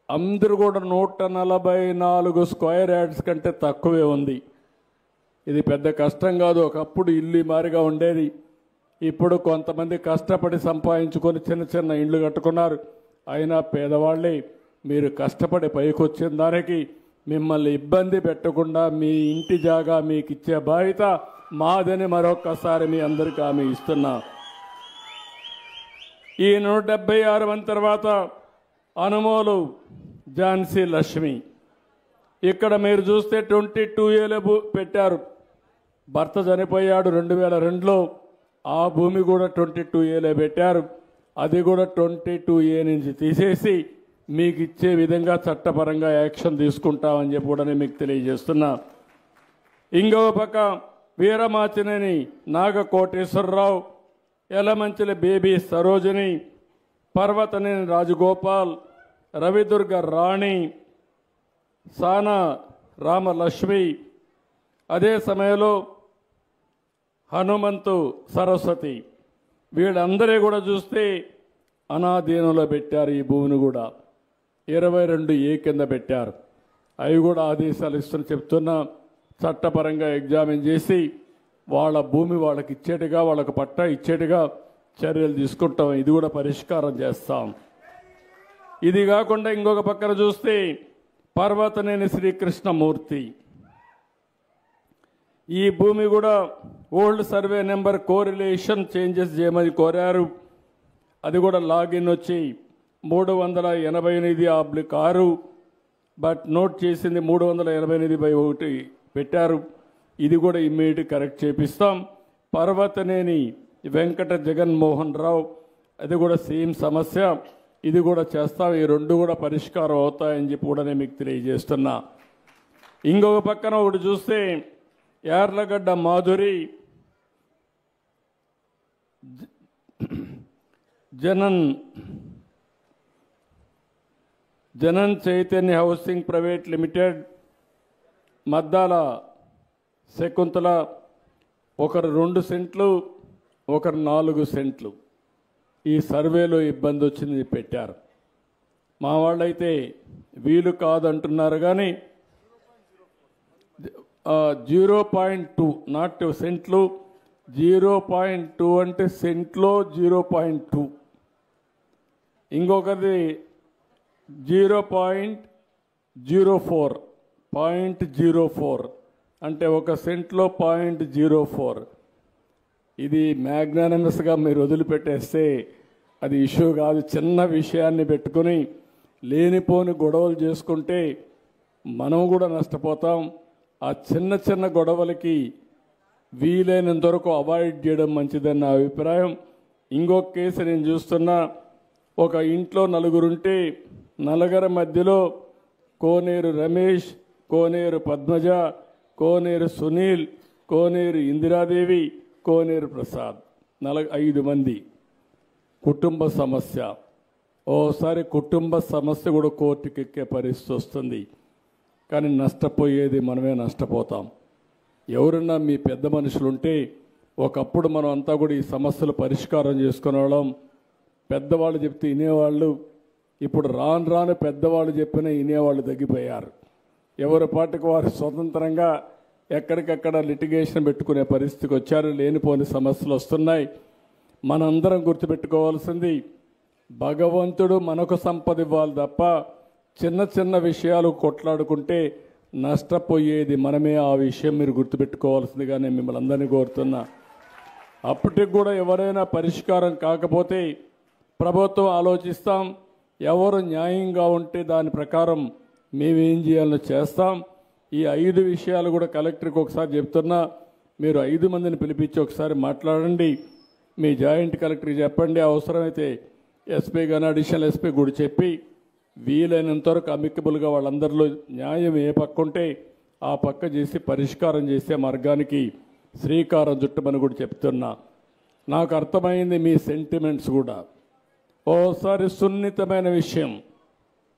Speaker 1: అందరూ కూడా 144 స్క్వేర్ యార్డ్స్ కంటే తక్కువే ఉంది. ఇది పెద్ద కష్టం కాదు. ఒకప్పుడు ఇల్లు మారిగా ఉండేది. ఇప్పుడు కొంతమంది కష్టపడి సంపాదించుకొని చిన్న చిన్న ఇండ్లు కట్టుకున్నారు. అయినా పేదవాళ్ళే. మీరు కష్టపడి పైకి వచ్చిన దానికి మిమ్మల్ని ఇబ్బంది పెట్టకుండా మీ ఇంటి జాగా మీకు ఇచ్చే బాధ్యత మాదని మరొక్కసారి మీ అందరికీ హామీ ఇస్తున్నా. ఈ 176 మంది తర్వాత అనుమోలు ఝాన్సీ లక్ష్మి ఇక్కడ మీరు చూస్తే 22Aలో పెట్టారు. భర్త చనిపోయాడు 2002లో. ఆ భూమి కూడా 22Aలో పెట్టారు. అది కూడా 22A నుంచి తీసేసి మీకు ఇచ్చే విధంగా చట్టపరంగా యాక్షన్ తీసుకుంటామని చెప్పి కూడా మీకు తెలియజేస్తున్నా. ఇంకో పక్క వీరమాచినేని నాగకోటేశ్వరరావు, యలమంచిలి బేబీ సరోజిని, పర్వతనేని రాజగోపాల్, రవిదుర్గ రాణి, సానా రామలక్ష్మి, అదే సమయంలో హనుమంతు సరస్వతి, వీళ్ళందరూ కూడా చూస్తే అనాధీనంలో పెట్టారు. ఈ భూమిని కూడా 22A కింద పెట్టారు. అవి కూడా ఆదేశాలు ఇస్తున్న చెప్తున్నా, చట్టపరంగా ఎగ్జామిన్ చేసి వాళ్ళ భూమి వాళ్ళకి ఇచ్చేట్టుగా, వాళ్ళకు పట్టా ఇచ్చేట్టుగా చర్యలు తీసుకుంటాం. ఇది కూడా పరిష్కారం చేస్తాం. ఇది కాకుండా ఇంకొక పక్కన చూస్తే పర్వతనేని శ్రీకృష్ణమూర్తి, ఈ భూమి కూడా old survey number correlation changes చేయమని కోరారు. అది కూడా లాగిన్ వచ్చి 388/6 బట్ నోట్ చేసింది 388/1 పెట్టారు. ఇది కూడా ఇమ్మీడియట్ కరెక్ట్ చేపిస్తాం. పర్వతనేని వెంకట జగన్మోహన్ రావు, అది కూడా సేమ్ సమస్య. ఇది కూడా చేస్తాం. ఈ రెండు కూడా పరిష్కారం అవుతాయని చెప్పి కూడా నేను మీకు తెలియజేస్తున్నా. ఇంకొక పక్కన ఒకటి చూస్తే Yarlagadda Madhuri, Janan Chaitanya housing private limited, Maddala Shakuntala, ఒకరు 2 సెంట్లు, ఒకరు 4 సెంట్లు. ఈ సర్వేలో ఇబ్బంది వచ్చింది పెట్టారు. మా వాళ్ళైతే వీలు కాదంటున్నారు కానీ 0.2 నాట్ సెంట్లు, 0.2 అంటే సెంట్లో 0.2. ఇంకొకది 0.04 అంటే ఒక సెంట్లో 0.04. ఇది మ్యాగ్నానిమస్గా మీరు వదిలిపెట్టేస్తే అది ఇష్యూ కాదు. చిన్న విషయాన్ని పెట్టుకుని లేనిపోని గొడవలు చేసుకుంటే మనం కూడా నష్టపోతాం. ఆ చిన్న చిన్న గొడవలకి వీలైనంత వరకు అవాయిడ్ చేయడం మంచిదని నా అభిప్రాయం. ఇంకొక కేసు నేను చూస్తున్నా, ఒక ఇంట్లో 4 ఉంటే 4 మధ్యలో కోనేరు రమేష్, కోనేరు పద్మజ, కోనేరు సునీల్, కోనేరు ఇందిరాదేవి, కోనేరు ప్రసాద్, 5 మంది. కుటుంబ సమస్య. ఓసారి కుటుంబ సమస్య కూడా కోర్టుకి ఎక్కే పరిస్థితి వస్తుంది. కానీ నష్టపోయేది మనమే నష్టపోతాం. ఎవరన్నా మీ పెద్ద మనుషులుంటే, ఒకప్పుడు మనం అంతా కూడా ఈ సమస్యలు పరిష్కారం చేసుకునేవాళ్ళం. పెద్దవాళ్ళు చెప్తే వినేవాళ్ళు. ఇప్పుడు రాను పెద్దవాళ్ళు చెప్పినా వినేవాళ్ళు తగ్గిపోయారు. ఎవరి పాటికి వారు స్వతంత్రంగా ఎక్కడికక్కడ లిటిగేషన్ పెట్టుకునే పరిస్థితికి వచ్చారు. లేనిపోని సమస్యలు వస్తున్నాయి. మనందరం గుర్తుపెట్టుకోవాల్సింది, భగవంతుడు మనకు సంపద ఇవ్వాలి తప్ప చిన్న చిన్న విషయాలు కొట్లాడుకుంటే నష్టపోయేది మనమే. ఆ విషయం మీరు గుర్తుపెట్టుకోవాల్సిందిగా నేను మిమ్మల్ని అందరినీ కోరుతున్నా. అప్పటికి కూడా ఎవరైనా పరిష్కారం కాకపోతే ప్రభుత్వం ఆలోచిస్తాం, ఎవరు న్యాయంగా ఉంటే దాని ప్రకారం మేమేం చేయాలో చేస్తాం. ఈ 5 విషయాలు కూడా కలెక్టర్కి ఒకసారి చెప్తున్నా, మీరు 5 మందిని పిలిపించి ఒకసారి మాట్లాడండి. మీ జాయింట్ కలెక్టర్కి చెప్పండి, అవసరమైతే ఎస్పీ కానీ అడిషనల్ ఎస్పీ కూడా చెప్పి వీలైనంత వరకు అమికబుల్గా వాళ్ళందరిలో న్యాయం ఏ పక్క ఉంటే ఆ పక్క చేసి పరిష్కారం చేసే మార్గానికి శ్రీకారం చుట్టమని కూడా చెప్తున్నా. నాకు అర్థమైంది మీ సెంటిమెంట్స్ కూడా. ఓసారి సున్నితమైన విషయం,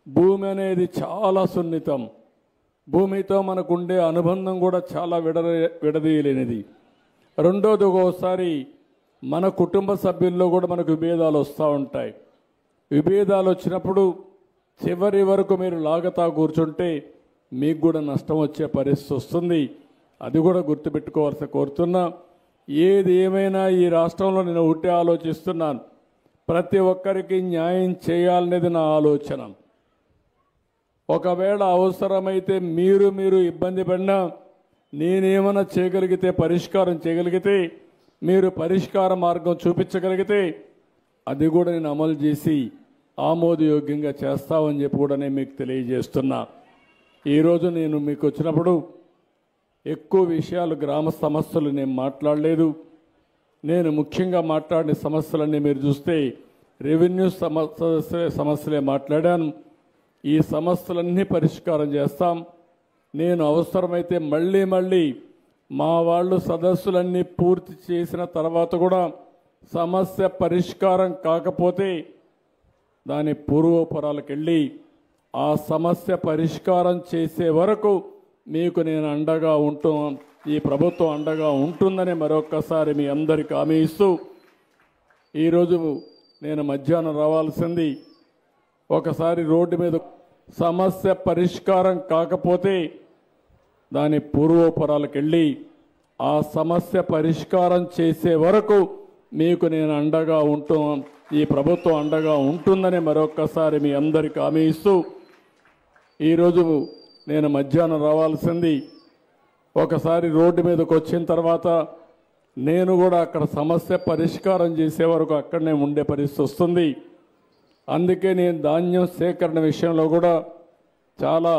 Speaker 1: భూమి అనేది చాలా సున్నితం. భూమితో మనకుండే అనుబంధం కూడా చాలా విడదీయలేనిది. రెండోది, ఒక్కోసారి మన కుటుంబ సభ్యుల్లో కూడా మనకు విభేదాలు వస్తూ ఉంటాయి. విభేదాలు వచ్చినప్పుడు చివరి వరకు మీరు లాగతా కూర్చుంటే మీకు కూడా నష్టం వచ్చే పరిస్థితి వస్తుంది. అది కూడా గుర్తుపెట్టుకోవాల్సి కోరుతున్నా. ఏది ఏమైనా ఈ రాష్ట్రంలో నేను ఒకటే ఆలోచిస్తున్నాను, ప్రతి ఒక్కరికి న్యాయం చేయాలనేది నా ఆలోచన. ఒకవేళ అవసరమైతే మీరు ఇబ్బంది పడినా నేనేమైనా చేయగలిగితే, పరిష్కారం చేయగలిగితే, మీరు పరిష్కార మార్గం చూపించగలిగితే అది కూడా నేను అమలు చేసి ఆమోదయోగ్యంగా చేస్తామని చెప్పి కూడా నేను మీకు తెలియజేస్తున్నా. ఈరోజు నేను మీకు వచ్చినప్పుడు ఎక్కువ విషయాలు గ్రామ సమస్యలు నేను మాట్లాడలేదు. నేను ముఖ్యంగా మాట్లాడిన సమస్యలన్నీ మీరు చూస్తే రెవెన్యూ సమస్యలే మాట్లాడాను. ఈ సమస్యలన్నీ పరిష్కారం చేస్తాం. నేను అవసరమైతే మళ్ళీ మా వాళ్ళు సదస్సులన్నీ పూర్తి చేసిన తర్వాత కూడా సమస్య పరిష్కారం కాకపోతే దాని పూర్వోపరాలకు వెళ్ళి ఆ సమస్య పరిష్కారం చేసే వరకు మీకు నేను అండగా ఈ ప్రభుత్వం అండగా ఉంటుందని మరొక్కసారి మీ అందరికీ హామీ ఇస్తూ, ఈరోజు నేను మధ్యాహ్నం రావాల్సింది. ఒకసారి రోడ్డు మీద సమస్య పరిష్కారం కాకపోతే దాని పూర్వోపరాలకు వెళ్ళి ఆ సమస్య పరిష్కారం చేసే వరకు మీకు నేను అండగా ఈ ప్రభుత్వం అండగా ఉంటుందని మరొక్కసారి మీ అందరికీ హామీ ఇస్తూ, ఈరోజు నేను మధ్యాహ్నం రావాల్సింది. ఒకసారి రోడ్డు మీదకి వచ్చిన తర్వాత నేను కూడా అక్కడ సమస్య పరిష్కారం చేసే వరకు అక్కడనే ఉండే పరిస్థితి వస్తుంది. అందుకే నేను ధాన్యం సేకరణ విషయంలో కూడా చాలా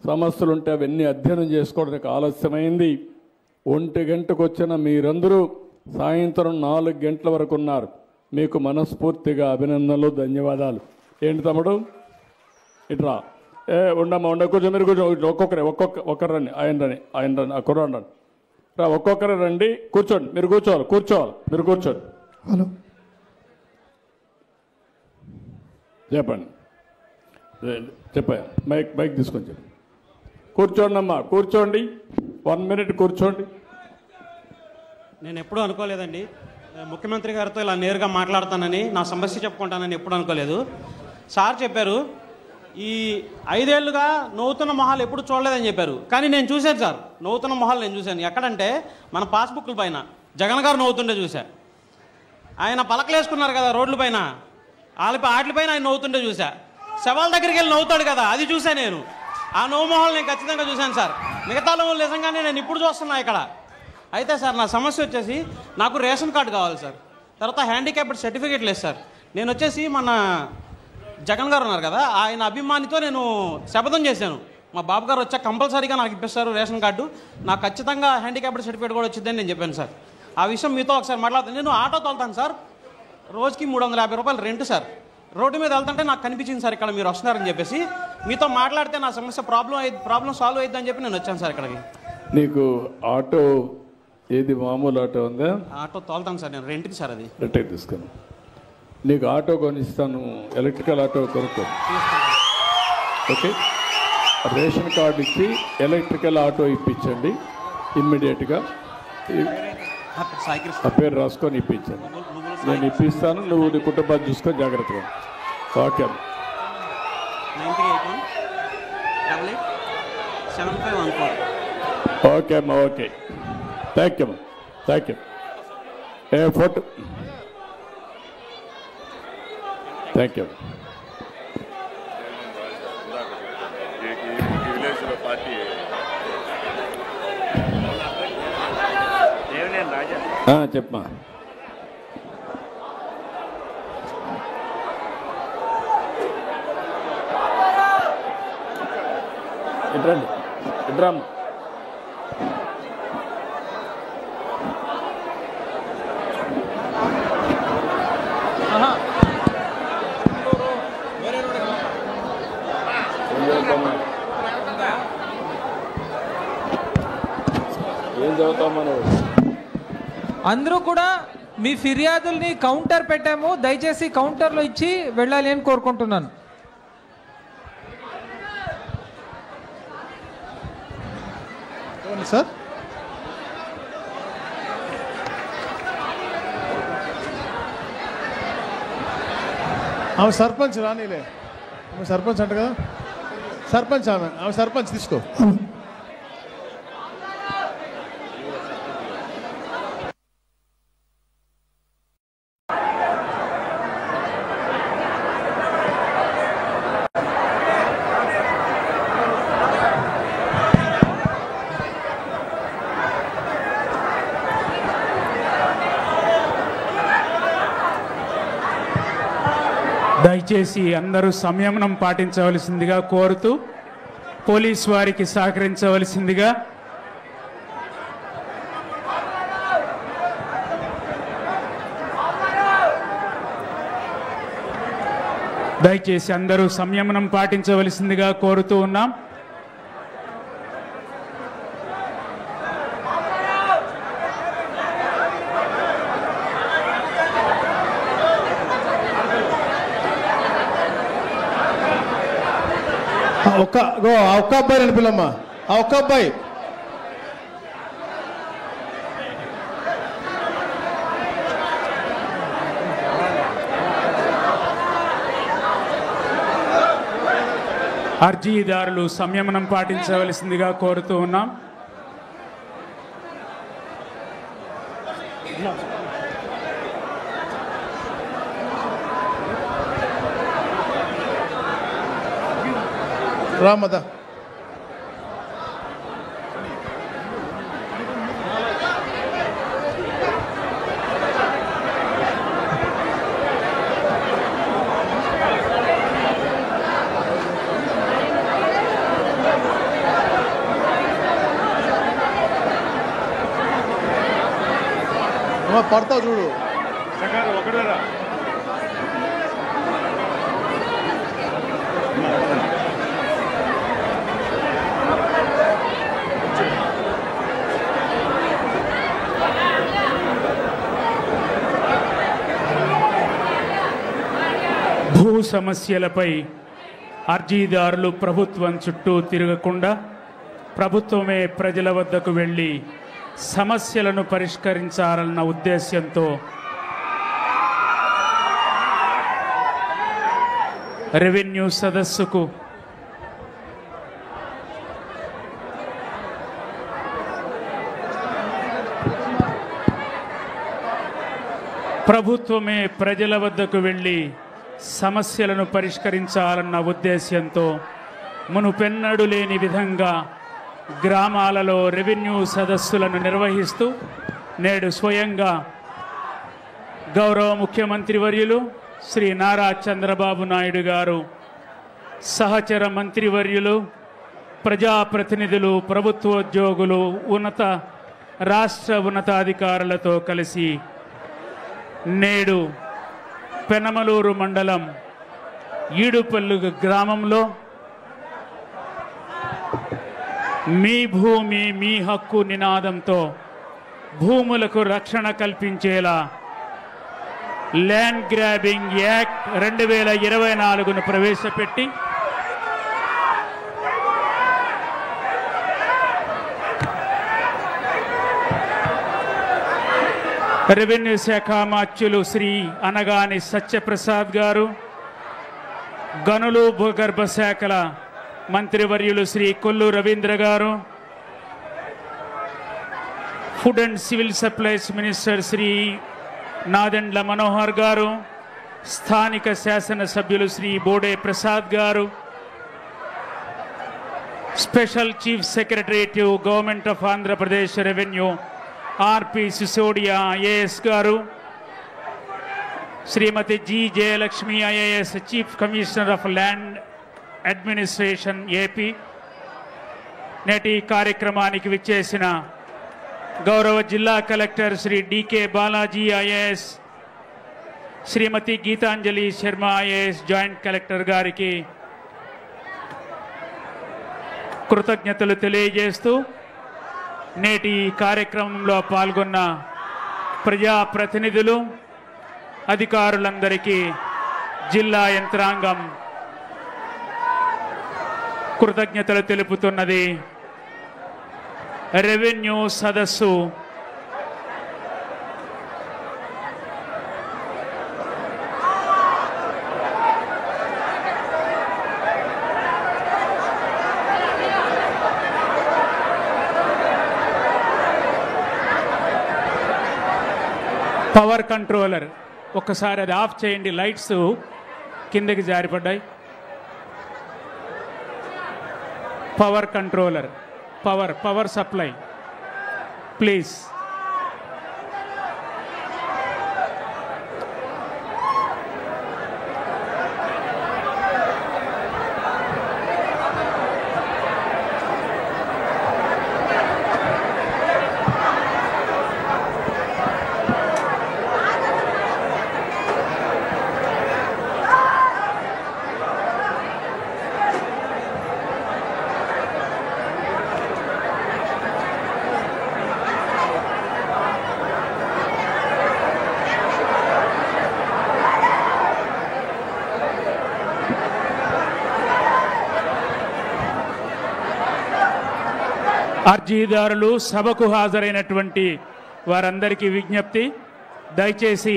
Speaker 1: సమస్యలు ఉంటే అవన్నీ అధ్యయనం చేసుకోవడానికి ఆలస్యమైంది. 1 గంటకు వచ్చిన మీరందరూ సాయంత్రం 4 గంటల వరకు ఉన్నారు. మీకు మనస్ఫూర్తిగా అభినందనలు, ధన్యవాదాలు. ఏంటి తమ్ముడు ఇట్రా, ఉండమ్మా, కొంచెం మీరు కొంచెం ఒక్కొక్కరు రండి, ఆయన రండి, ఆ కుర్రాడు రండి రా, ఒక్కొక్కరే రండి, కూర్చోండి. మీరు కూర్చోండి.
Speaker 2: హలో,
Speaker 1: చెప్పా మైక్ తీసుకొని చెప్పి కూర్చోండి అమ్మా, కూర్చోండి. 1 మినిట్ కూర్చోండి.
Speaker 3: నేను ఎప్పుడూ అనుకోలేదండి ముఖ్యమంత్రి గారితో ఇలా నేరుగా మాట్లాడతానని, నా సమస్య చెప్పుకుంటానని ఎప్పుడు అనుకోలేదు. సార్ చెప్పారు ఈ 5 ఏళ్లుగా నవ్వుతున్న మొహాలు ఎప్పుడు చూడలేదని చెప్పారు. కానీ నేను చూశాను సార్, నవ్వుతున్న మొహాలు నేను చూశాను. ఎక్కడంటే మన పాస్బుక్ల పైన జగన్ గారు నవ్వుతుండే చూశా. ఆయన పలకలు వేసుకున్నారు కదా రోడ్ల పైన, వాటిపైన ఆయన నవ్వుతుండే చూశా. శవాల దగ్గరికి వెళ్ళి నవ్వుతాడు కదా, అది చూశా నేను. ఆ నవ్వు మొహాలు నేను ఖచ్చితంగా చూశాను సార్. మిగతా నవ్వులు నిజంగానే నేను ఇప్పుడు చూస్తున్నా ఇక్కడ. అయితే సార్ నా సమస్య వచ్చేసి నాకు రేషన్ కార్డు కావాలి సార్, తర్వాత హ్యాండిక్యాప్డ్ సర్టిఫికేట్ లేదు సార్. నేను వచ్చేసి మన జగన్ గారు ఉన్నారు కదా, ఆయన అభిమానితో నేను శపథం చేశాను, మా బాబు గారు వచ్చాక కంపల్సరీగా నాకు ఇప్పిస్తారు రేషన్ కార్డు, నాకు ఖచ్చితంగా హ్యాండిక్యాప్డ్ సర్టిఫికేట్ కూడా వచ్చిందని నేను చెప్పాను సార్. ఆ విషయం మీతో ఒకసారి మాట్లాడుతాను. నేను ఆటో తోలుతాను సార్, రోజుకి 350 రూపాయలు రెంట్ సార్. రోడ్డు మీద వెళ్తుంటే నాకు కనిపించింది సార్ ఇక్కడ మీరు వస్తున్నారని చెప్పేసి, మీతో మాట్లాడితే నా సమస్య ప్రాబ్లం సాల్వ్ అవుతుందని చెప్పి నేను వచ్చాను సార్ ఇక్కడికి.
Speaker 1: నీకు ఆటో ఏది మామూలు ఆటో ఉందా?
Speaker 3: ఆటో తోలుతాను సార్ నేను, రెంట్కి సార్. అది
Speaker 1: రెంట్కి తీసుకుని నీకు ఆటో కొనిస్తాను, ఎలక్ట్రికల్ ఆటో కొనుక్కో. ఓకే, రేషన్ కార్డు ఇచ్చి ఎలక్ట్రికల్ ఆటో ఇప్పించండి ఇమ్మీడియట్గా. ఆ పేరు రాసుకొని ఇప్పించండి, నేను ఇప్పిస్తాను. నువ్వు నీ కుటుంబాన్ని చూసుకొని జాగ్రత్తగా. ఓకే అమ్మ.
Speaker 3: 9381887514.
Speaker 1: ఓకే అమ్మా, ఓకే, థ్యాంక్ యూ అమ్మా, thank you. Photo thank you. చెప్పమా. ఇట్రండి, ఇట్రామ్మా. ఏం చదువుతామా నువ్వు?
Speaker 2: అందరూ కూడా మీ ఫిర్యాదుల్ని కౌంటర్ పెట్టాము, దయచేసి కౌంటర్లో ఇచ్చి వెళ్ళాలి అని కోరుకుంటున్నాను.
Speaker 4: సార్ ఆమె సర్పంచ్ రానీలే, ఆమె సర్పంచ్ అంట కదా, సర్పంచ్ ఆమె సర్పంచ్ తీసుకో.
Speaker 5: దయచేసి అందరూ సంయమనం పాటించవలసిందిగా కోరుతూ పోలీస్ వారికి సహకరించవలసిందిగా దయచేసి అందరూ సంయమనం పాటించవలసిందిగా కోరుతూ ఉన్నాం.
Speaker 4: ఆ ఒక్క అబ్బాయి అని పిల్లమ్మా, ఆ ఒక్క అబ్బాయి.
Speaker 5: అర్జీదారులు సంయమనం పాటించవలసిందిగా కోరుతూ ఉన్నాం.
Speaker 4: రామదా పడతావు చూడు. ఒకటేరా
Speaker 5: భూ సమస్యలపై అర్జీదారులు ప్రభుత్వం చుట్టూ తిరగకుండా ప్రభుత్వమే ప్రజల వద్దకు వెళ్ళి సమస్యలను పరిష్కరించాలన్న ఉద్దేశ్యంతో రెవెన్యూ సదస్సుకు ప్రభుత్వమే ప్రజల వద్దకు వెళ్ళి సమస్యలను పరిష్కరించాలన్న ఉద్దేశ్యంతో మునుపెన్నడూ లేని విధంగా గ్రామాలలో రెవెన్యూ సదస్సులను నిర్వహిస్తూ నేడు స్వయంగా గౌరవ ముఖ్యమంత్రి వర్యులు శ్రీ నారా చంద్రబాబు నాయుడు గారు సహచర మంత్రివర్యులు ప్రజాప్రతినిధులు ప్రభుత్వోద్యోగులు రాష్ట్ర ఉన్నతాధికారులతో కలిసి నేడు పెనమలూరు మండలం ఈడుపల్లు గ్రామంలో మీ భూమి మీ హక్కు నినాదంతో భూములకు రక్షణ కల్పించేలా ల్యాండ్ గ్రాబింగ్ యాక్ట్ 2024ను ప్రవేశపెట్టి రెవెన్యూ శాఖ మాత్యులు శ్రీ అనగాని సత్యప్రసాద్ గారు, గనులు భూగర్భ శాఖల మంత్రివర్యులు Shri Kollu Ravindra garu, food and civil supplies minister Shri Nadendla Manohar garu, స్థానిక శాసనసభ్యులు Shri Bode Prasad garu, special chief secretary to government of Andhra Pradesh revenue RP Sisodia IAS garu, Shrimati G Jayalakshmi IAS chief commissioner of land administration AP, నేటి కార్యక్రమానికి విచ్చేసిన గౌరవ జిల్లా collector Shri DK Balaji IAS, Shrimati Geetanjali Sharma IAS joint collector గారికి కృతజ్ఞతలు తెలియజేస్తూ నేటి కార్యక్రమంలో పాల్గొన్న ప్రజాప్రతినిధులు, అధికారులందరికీ జిల్లా యంత్రాంగం కృతజ్ఞతలు తెలుపుతున్నది. రెవెన్యూ సదస్సు పవర్ కంట్రోలర్ ఒక్కసారి అది ఆఫ్ చేయండి, లైట్స్ కిందకి జారిపడ్డాయి. Power controller, power supply please. అర్జీదారులు, సభకు హాజరైనటువంటి వారందరికీ విజ్ఞప్తి, దయచేసి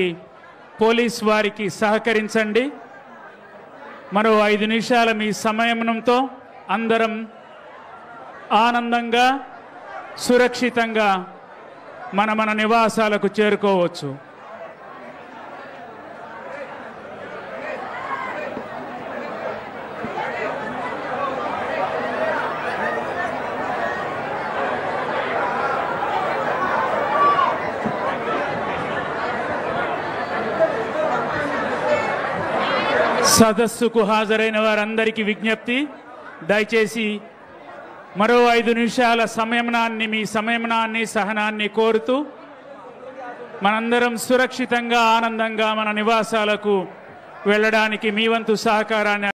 Speaker 5: పోలీస్ వారికి సహకరించండి. మరో 5 నిమిషాల మీ సమయంతో అందరం ఆనందంగా సురక్షితంగా మన నివాసాలకు చేరుకోవచ్చు. సదస్సుకు హాజరైన వారందరికీ విజ్ఞప్తి, దయచేసి మరో 5 నిమిషాల మీ సంయమనాన్ని సహనాన్ని కోరుతూ మనందరం సురక్షితంగా ఆనందంగా మన నివాసాలకు వెళ్ళడానికి మీ వంతు సహకారాన్ని